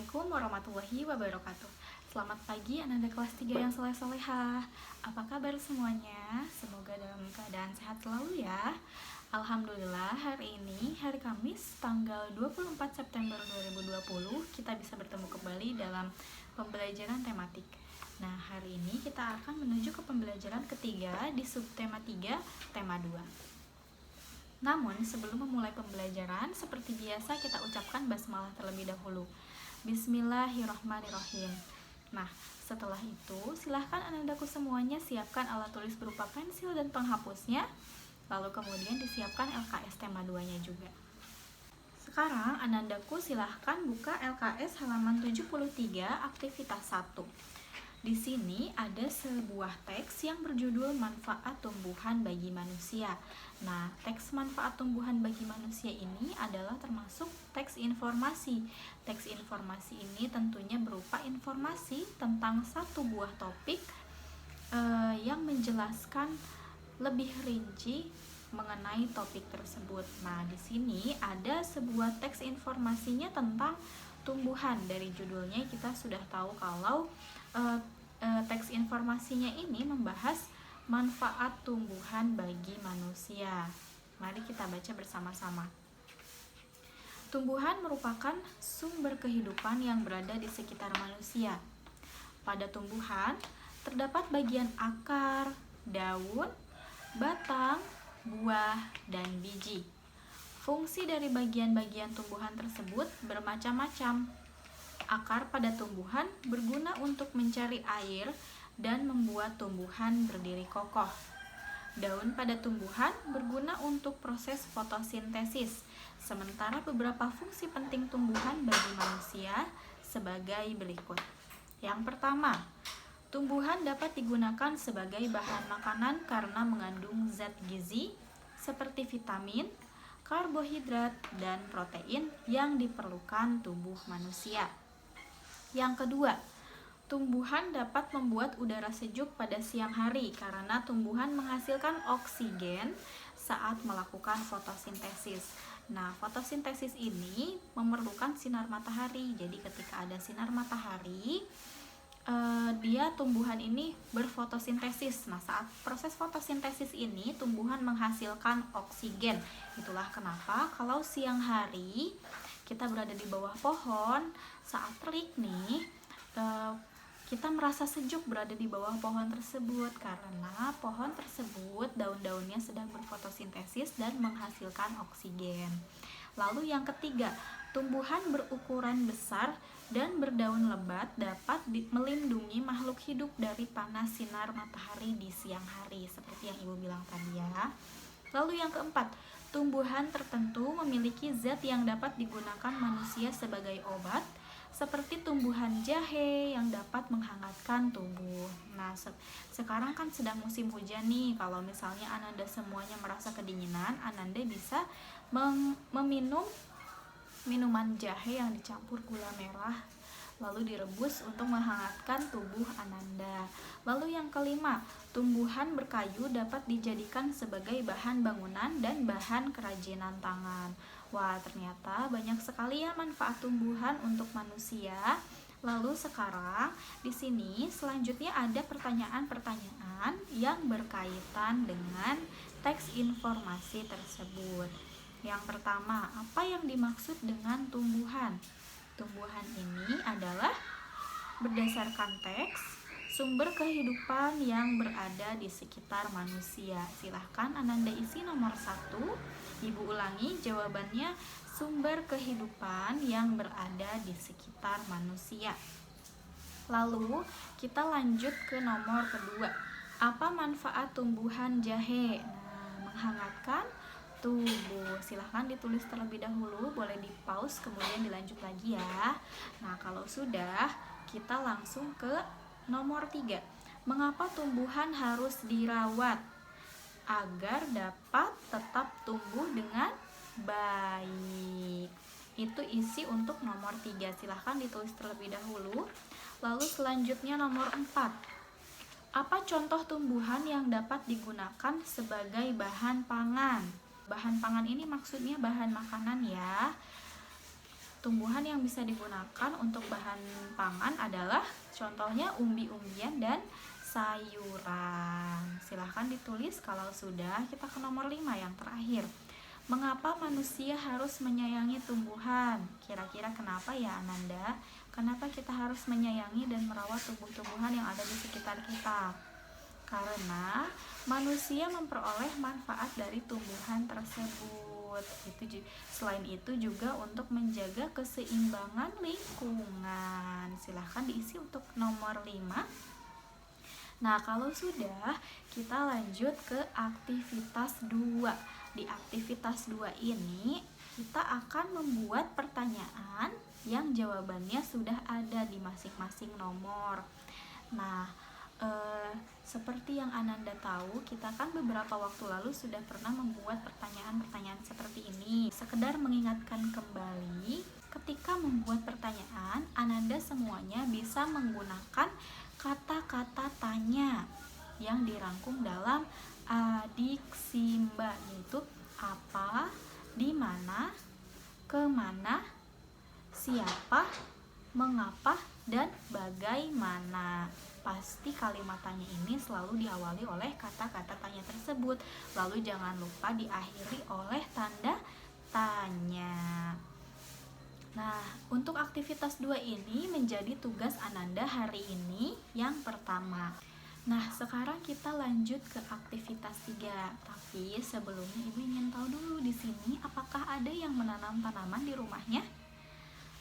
Assalamualaikum warahmatullahi wabarakatuh. Selamat pagi anak-anak kelas 3 yang soleh-solehah. Apa kabar semuanya? Semoga dalam keadaan sehat selalu ya. Alhamdulillah hari ini hari Kamis tanggal 24 September 2020 kita bisa bertemu kembali dalam pembelajaran tematik. Nah, hari ini kita akan menuju ke pembelajaran ketiga di subtema 3, tema 2. Namun, sebelum memulai pembelajaran, seperti biasa kita ucapkan basmalah terlebih dahulu. Bismillahirrahmanirrahim. Nah, setelah itu, silahkan anak-anakku semuanya siapkan alat tulis berupa pensil dan penghapusnya. Lalu kemudian disiapkan LKS tema 2-nya juga. Sekarang anak-anakku silahkan buka LKS halaman 73, aktivitas 1. Di sini ada sebuah teks yang berjudul Manfaat Tumbuhan Bagi Manusia. Nah, teks manfaat tumbuhan bagi manusia ini adalah termasuk teks informasi. Teks informasi ini tentunya berupa informasi tentang satu buah topik yang menjelaskan lebih rinci mengenai topik tersebut. Nah, di sini ada sebuah teks informasinya tentang tumbuhan. Dari judulnya kita sudah tahu kalau teks informasinya ini membahas manfaat tumbuhan bagi manusia. Mari kita baca bersama-sama. Tumbuhan merupakan sumber kehidupan yang berada di sekitar manusia. Pada tumbuhan terdapat bagian akar, daun, batang, buah, dan biji. Fungsi dari bagian-bagian tumbuhan tersebut bermacam-macam. Akar pada tumbuhan berguna untuk mencari air dan membuat tumbuhan berdiri kokoh. Daun pada tumbuhan berguna untuk proses fotosintesis, sementara beberapa fungsi penting tumbuhan bagi manusia sebagai berikut. Yang pertama, tumbuhan dapat digunakan sebagai bahan makanan karena mengandung zat gizi seperti vitamin, karbohidrat, dan protein yang diperlukan tubuh manusia. Yang kedua, tumbuhan dapat membuat udara sejuk pada siang hari karena tumbuhan menghasilkan oksigen saat melakukan fotosintesis. Nah, fotosintesis ini memerlukan sinar matahari. Jadi ketika ada sinar matahari, tumbuhan ini berfotosintesis. Nah, saat proses fotosintesis ini tumbuhan menghasilkan oksigen. Itulah kenapa kalau siang hari kita berada di bawah pohon, saat terik nih, kita merasa sejuk berada di bawah pohon tersebut karena pohon tersebut daun-daunnya sedang berfotosintesis dan menghasilkan oksigen. Lalu yang ketiga, tumbuhan berukuran besar dan berdaun lebat dapat melindungi makhluk hidup dari panas sinar matahari di siang hari, seperti yang Ibu bilang tadi ya. Lalu yang keempat, tumbuhan tertentu memiliki zat yang dapat digunakan manusia sebagai obat, seperti tumbuhan jahe yang dapat menghangatkan tubuh. Nah, sekarang kan sedang musim hujan nih. Kalau misalnya Ananda semuanya merasa kedinginan, Ananda bisa meminum minuman jahe yang dicampur gula merah, lalu direbus untuk menghangatkan tubuh Ananda. Lalu yang kelima, tumbuhan berkayu dapat dijadikan sebagai bahan bangunan dan bahan kerajinan tangan. Wah, ternyata banyak sekali ya manfaat tumbuhan untuk manusia. Lalu sekarang di sini selanjutnya ada pertanyaan-pertanyaan yang berkaitan dengan teks informasi tersebut. Yang pertama, apa yang dimaksud dengan tumbuhan? Tumbuhan ini adalah berdasarkan teks sumber kehidupan yang berada di sekitar manusia. Silahkan Ananda isi nomor 1. Ibu ulangi jawabannya, sumber kehidupan yang berada di sekitar manusia. Lalu kita lanjut ke nomor kedua. Apa manfaat tumbuhan jahe? Nah, menghangatkan tubuh. Silahkan ditulis terlebih dahulu, boleh di pause kemudian dilanjut lagi ya. Nah, kalau sudah, kita langsung ke nomor 3. Mengapa tumbuhan harus dirawat? Agar dapat tetap tumbuh dengan baik. Itu isi untuk nomor 3. Silahkan ditulis terlebih dahulu. Lalu selanjutnya nomor 4. Apa contoh tumbuhan yang dapat digunakan sebagai bahan pangan? Bahan pangan ini maksudnya bahan makanan ya. Tumbuhan yang bisa digunakan untuk bahan pangan adalah contohnya umbi-umbian dan sayuran. Silahkan ditulis kalau sudah. Kita ke nomor 5 yang terakhir. Mengapa manusia harus menyayangi tumbuhan? Kira-kira kenapa ya Ananda? Kenapa kita harus menyayangi dan merawat tumbuh-tumbuhan yang ada di sekitar kita? Karena manusia memperoleh manfaat dari tumbuhan tersebut. Selain itu juga untuk menjaga keseimbangan lingkungan. Silahkan diisi untuk nomor 5. Nah, kalau sudah, kita lanjut ke aktivitas 2. Di aktivitas 2 ini, kita akan membuat pertanyaan yang jawabannya sudah ada di masing-masing nomor. Nah, seperti yang Ananda tahu, kita kan beberapa waktu lalu sudah pernah membuat pertanyaan-pertanyaan seperti ini. Sekedar mengingatkan kembali, ketika membuat pertanyaan, Ananda semuanya bisa menggunakan kata-kata tanya yang dirangkum dalam adiksimba, yaitu apa, di mana, kemana, siapa, mengapa, dan bagaimana. Pasti kalimat tanya ini selalu diawali oleh kata-kata tanya tersebut. Lalu jangan lupa diakhiri oleh tanda tanya. Nah, untuk aktivitas 2 ini menjadi tugas Ananda hari ini yang pertama. Nah, sekarang kita lanjut ke aktivitas 3. Tapi sebelumnya Ibu ingin tahu dulu di sini apakah ada yang menanam tanaman di rumahnya?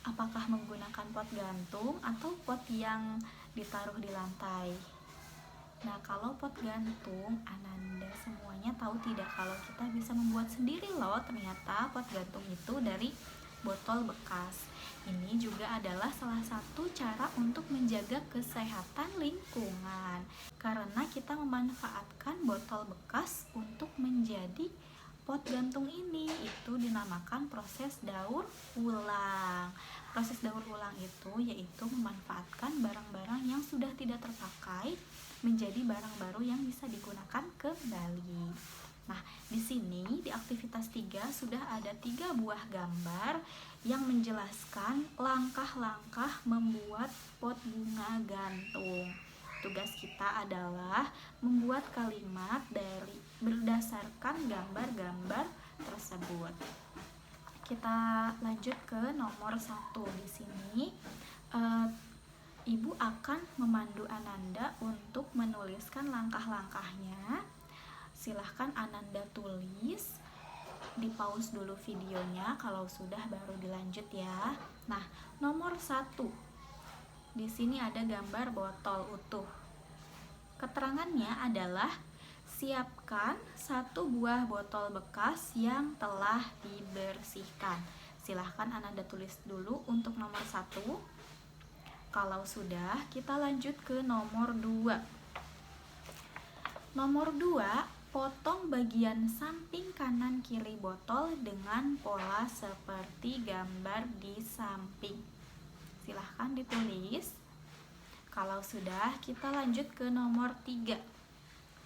Apakah menggunakan pot gantung atau pot yang ditaruh di lantai? Nah, kalau pot gantung, Ananda semuanya tahu tidak kalau kita bisa membuat sendiri loh. Ternyata pot gantung itu dari botol bekas. Ini juga adalah salah satu cara untuk menjaga kesehatan lingkungan. Karena kita memanfaatkan botol bekas untuk menjadi pot gantung ini, itu dinamakan proses daur ulang. Proses daur ulang itu yaitu memanfaatkan barang-barang yang sudah tidak terpakai menjadi barang baru yang bisa digunakan kembali. Nah, di sini di aktivitas 3 sudah ada 3 buah gambar yang menjelaskan langkah-langkah membuat pot bunga gantung. Tugas kita adalah membuat kalimat berdasarkan gambar-gambar tersebut. Kita lanjut ke nomor 1. Di sini Ibu akan memandu Ananda untuk menuliskan langkah-langkahnya. Silahkan Ananda tulis, di pause dulu videonya, kalau sudah baru dilanjut ya. Nah, nomor 1. Di sini ada gambar botol utuh. Keterangannya adalah siapkan 1 buah botol bekas yang telah dibersihkan. Silahkan Ananda tulis dulu untuk nomor 1. Kalau sudah, kita lanjut ke nomor 2. Nomor 2, potong bagian samping kanan kiri botol dengan pola seperti gambar di samping. Silahkan ditulis. Kalau sudah, kita lanjut ke nomor 3.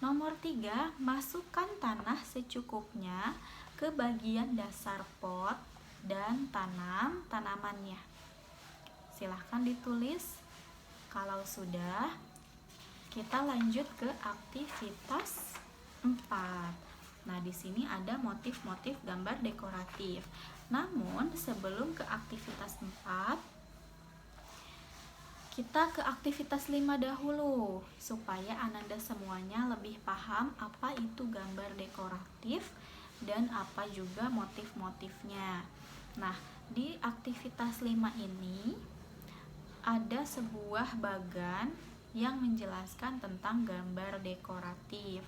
Nomor 3, masukkan tanah secukupnya ke bagian dasar pot dan tanam tanamannya. Silahkan ditulis. Kalau sudah, kita lanjut ke aktivitas 4. Nah, di sini ada motif-motif gambar dekoratif. Namun, sebelum ke aktivitas 4, kita ke aktivitas 5 dahulu, supaya Ananda semuanya lebih paham apa itu gambar dekoratif dan apa juga motif-motifnya. Nah, di aktivitas 5 ini ada sebuah bagan yang menjelaskan tentang gambar dekoratif.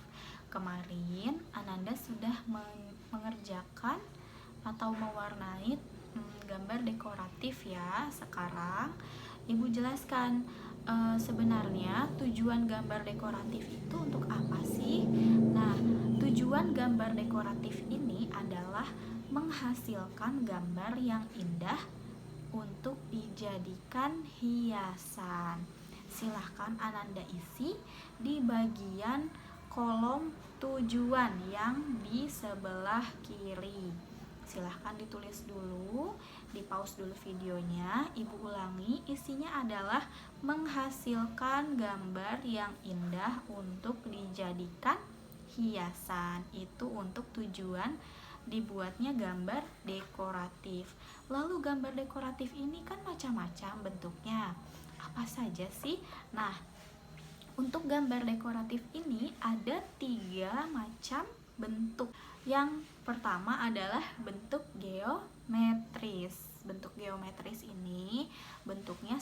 Kemarin Ananda sudah mengerjakan atau mewarnai gambar dekoratif ya. Sekarang Ibu jelaskan sebenarnya tujuan gambar dekoratif itu untuk apa sih? Nah, tujuan gambar dekoratif ini adalah menghasilkan gambar yang indah untuk dijadikan hiasan. Silahkan Ananda isi di bagian kolom tujuan yang di sebelah kiri. Silahkan ditulis dulu, di pause dulu videonya, Ibu ulangi. Isinya adalah menghasilkan gambar yang indah untuk dijadikan hiasan. Itu untuk tujuan dibuatnya gambar dekoratif. Lalu gambar dekoratif ini kan macam-macam bentuknya. Apa saja sih? Nah, untuk gambar dekoratif ini ada 3 macam bentuk. Yang pertama adalah bentuk geometris. Bentuk geometris ini bentuknya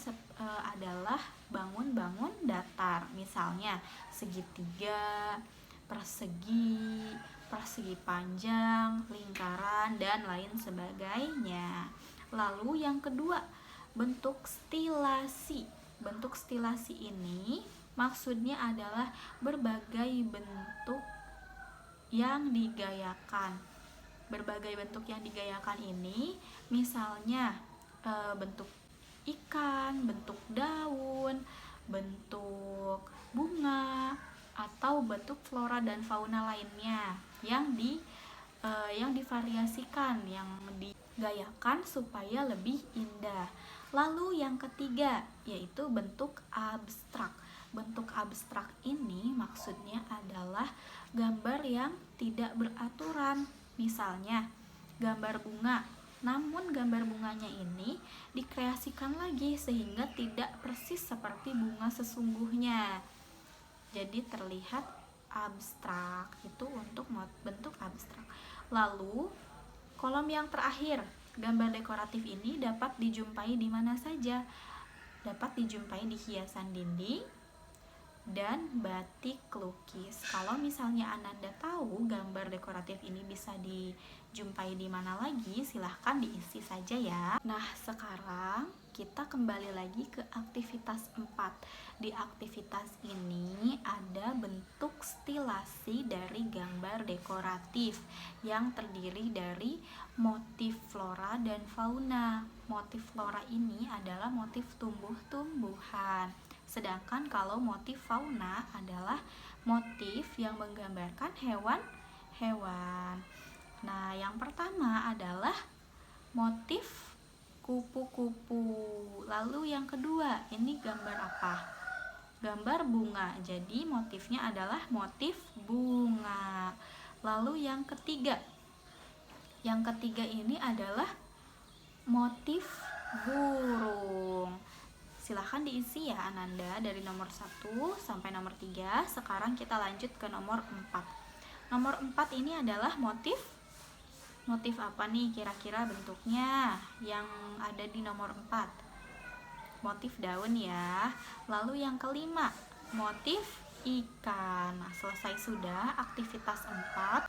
adalah bangun-bangun datar. Misalnya segitiga, persegi, persegi panjang, lingkaran, dan lain sebagainya. Lalu yang kedua, bentuk stilasi. Bentuk stilasi ini maksudnya adalah berbagai bentuk yang digayakan. Berbagai bentuk yang digayakan ini misalnya bentuk ikan, bentuk daun, bentuk bunga, atau bentuk flora dan fauna lainnya yang divariasikan, yang digayakan supaya lebih indah. Lalu yang ketiga yaitu bentuk abstrak. Bentuk abstrak ini maksudnya adalah gambar yang tidak beraturan. Misalnya gambar bunga, namun gambar bunganya ini dikreasikan lagi sehingga tidak persis seperti bunga sesungguhnya. Jadi terlihat abstrak. Itu untuk bentuk abstrak. Lalu kolom yang terakhir, gambar dekoratif ini dapat dijumpai di mana saja. Dapat dijumpai di hiasan dinding dan batik lukis. Kalau misalnya Ananda tahu gambar dekoratif ini bisa dijumpai di mana lagi, silahkan diisi saja ya. Nah, sekarang kita kembali lagi ke aktivitas 4. Di aktivitas ini ada bentuk stilasi dari gambar dekoratif yang terdiri dari motif flora dan fauna. Motif flora ini adalah motif tumbuh-tumbuhan. Sedangkan kalau motif fauna adalah motif yang menggambarkan hewan-hewan. Nah, yang pertama adalah motif kupu-kupu. Lalu yang kedua, ini gambar apa? Gambar bunga. Jadi motifnya adalah motif bunga. Lalu yang ketiga. Yang ketiga ini adalah motif burung. Silahkan diisi ya Ananda dari nomor 1 sampai nomor 3. Sekarang kita lanjut ke nomor 4. Nomor 4 ini adalah motif apa nih kira-kira bentuknya yang ada di nomor 4? Motif daun ya. Lalu yang kelima, motif ikan. Nah, selesai sudah aktivitas 4.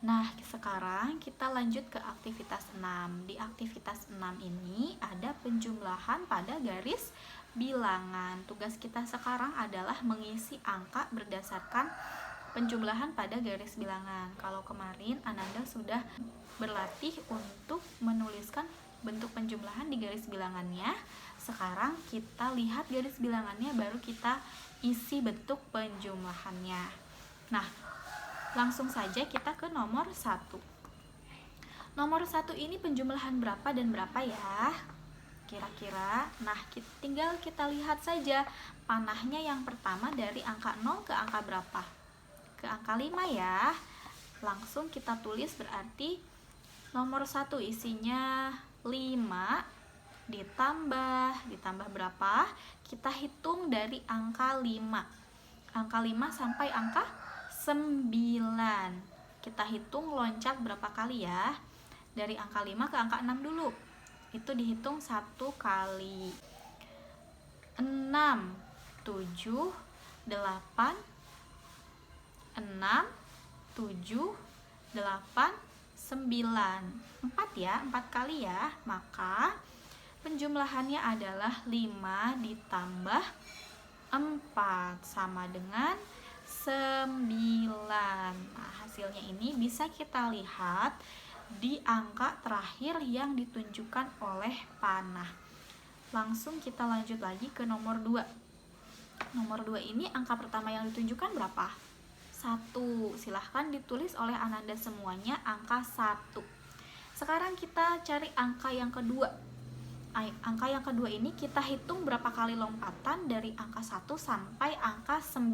Nah, sekarang kita lanjut ke aktivitas 6. Di aktivitas 6 ini ada penjumlahan pada garis bilangan. Tugas kita sekarang adalah mengisi angka berdasarkan penjumlahan pada garis bilangan. Kalau kemarin Ananda sudah berlatih untuk menuliskan bentuk penjumlahan di garis bilangannya. Sekarang kita lihat garis bilangannya, baru kita isi bentuk penjumlahannya. Nah, langsung saja kita ke nomor 1. Nomor 1 ini penjumlahan berapa dan berapa ya? Kira-kira. Nah, tinggal kita lihat saja panahnya yang pertama dari angka 0 ke angka berapa? Ke angka 5 ya. Langsung kita tulis, berarti nomor 1 isinya 5 ditambah berapa? Kita hitung dari angka 5. Angka 5 sampai angka 9. Kita hitung loncat berapa kali ya? Dari angka 5 ke angka 6 dulu. Itu dihitung 1 kali. 6, 7, 8, 6, 7, 8, 9. 4 ya, 4 kali ya. Maka penjumlahannya adalah 5 ditambah 4 sama dengan 9. Nah, hasilnya ini bisa kita lihat di angka terakhir yang ditunjukkan oleh panah. Langsung kita lanjut lagi ke nomor 2. Nomor 2 ini angka pertama yang ditunjukkan berapa? 1. Silahkan ditulis oleh Ananda semuanya angka 1. Sekarang kita cari angka yang kedua. Angka yang kedua ini kita hitung berapa kali lompatan dari angka 1 sampai angka 9.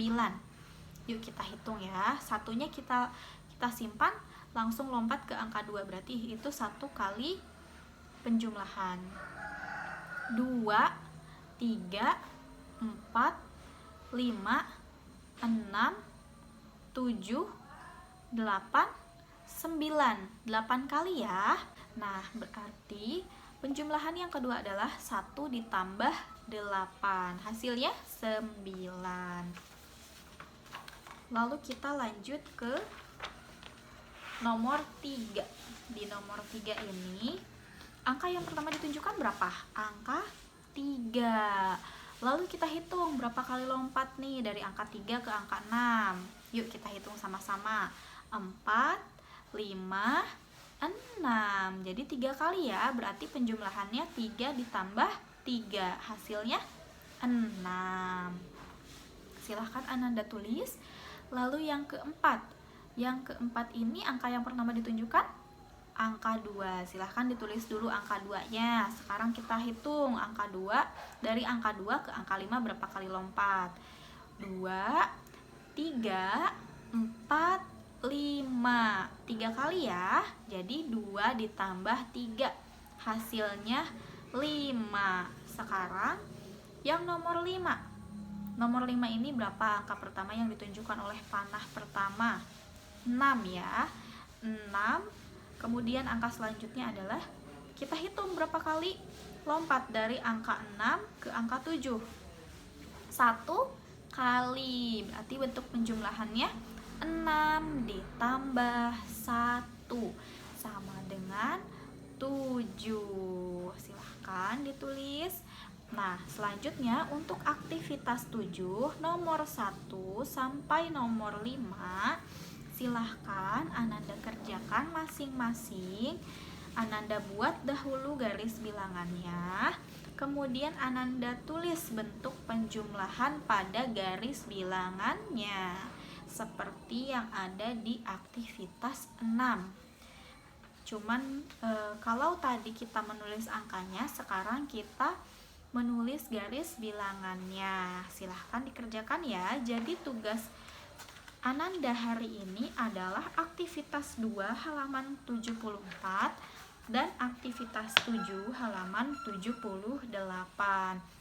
Yuk kita hitung ya. Satunya kita simpan, langsung lompat ke angka 2. Berarti itu 1 kali penjumlahan. 2, 3, 4, 5, 6, 7, 8, 9. 8 kali ya. Nah, berarti penjumlahan yang kedua adalah 1 ditambah 8. Hasilnya 9. Lalu kita lanjut ke nomor 3. Di nomor 3 ini, angka yang pertama ditunjukkan berapa? Angka 3. Lalu kita hitung berapa kali lompat nih dari angka 3 ke angka 6. Yuk kita hitung sama-sama. 4, 5, 6. Jadi 3 kali ya, berarti penjumlahannya 3 ditambah 3. Hasilnya 6. Silahkan Ananda tulis. Lalu yang keempat. Yang keempat ini angka yang pertama ditunjukkan angka 2. Silahkan ditulis dulu angka 2-nya. Sekarang kita hitung angka 2. Dari angka 2 ke angka 5 berapa kali lompat? 2, 3, 4, 5. 3 kali ya. Jadi 2 ditambah 3. Hasilnya 5. Sekarang yang nomor 5. Nomor 5 ini berapa angka pertama yang ditunjukkan oleh panah pertama? 6 ya. 6. Kemudian angka selanjutnya adalah kita hitung berapa kali lompat dari angka 6 ke angka 7. 1 kali. Berarti bentuk penjumlahannya 6 ditambah 1 sama dengan 7. Silahkan ditulis. Nah, selanjutnya untuk aktivitas 7, nomor 1 sampai nomor 5, silahkan Ananda kerjakan masing-masing. Ananda buat dahulu garis bilangannya, kemudian Ananda tulis bentuk penjumlahan pada garis bilangannya seperti yang ada di aktivitas 6. Cuman kalau tadi kita menulis angkanya, sekarang kita menulis garis bilangannya. Silahkan dikerjakan ya. Jadi tugas Ananda hari ini adalah aktivitas 2 halaman 74 dan aktivitas 7 halaman 78.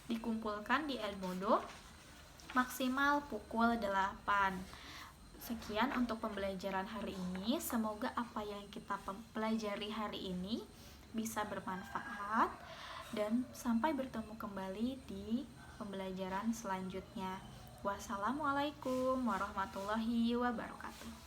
Dikumpulkan di Edmodo maksimal pukul 8. Sekian untuk pembelajaran hari ini. Semoga apa yang kita pelajari hari ini bisa bermanfaat dan sampai bertemu kembali di pembelajaran selanjutnya. Wassalamualaikum warahmatullahi wabarakatuh.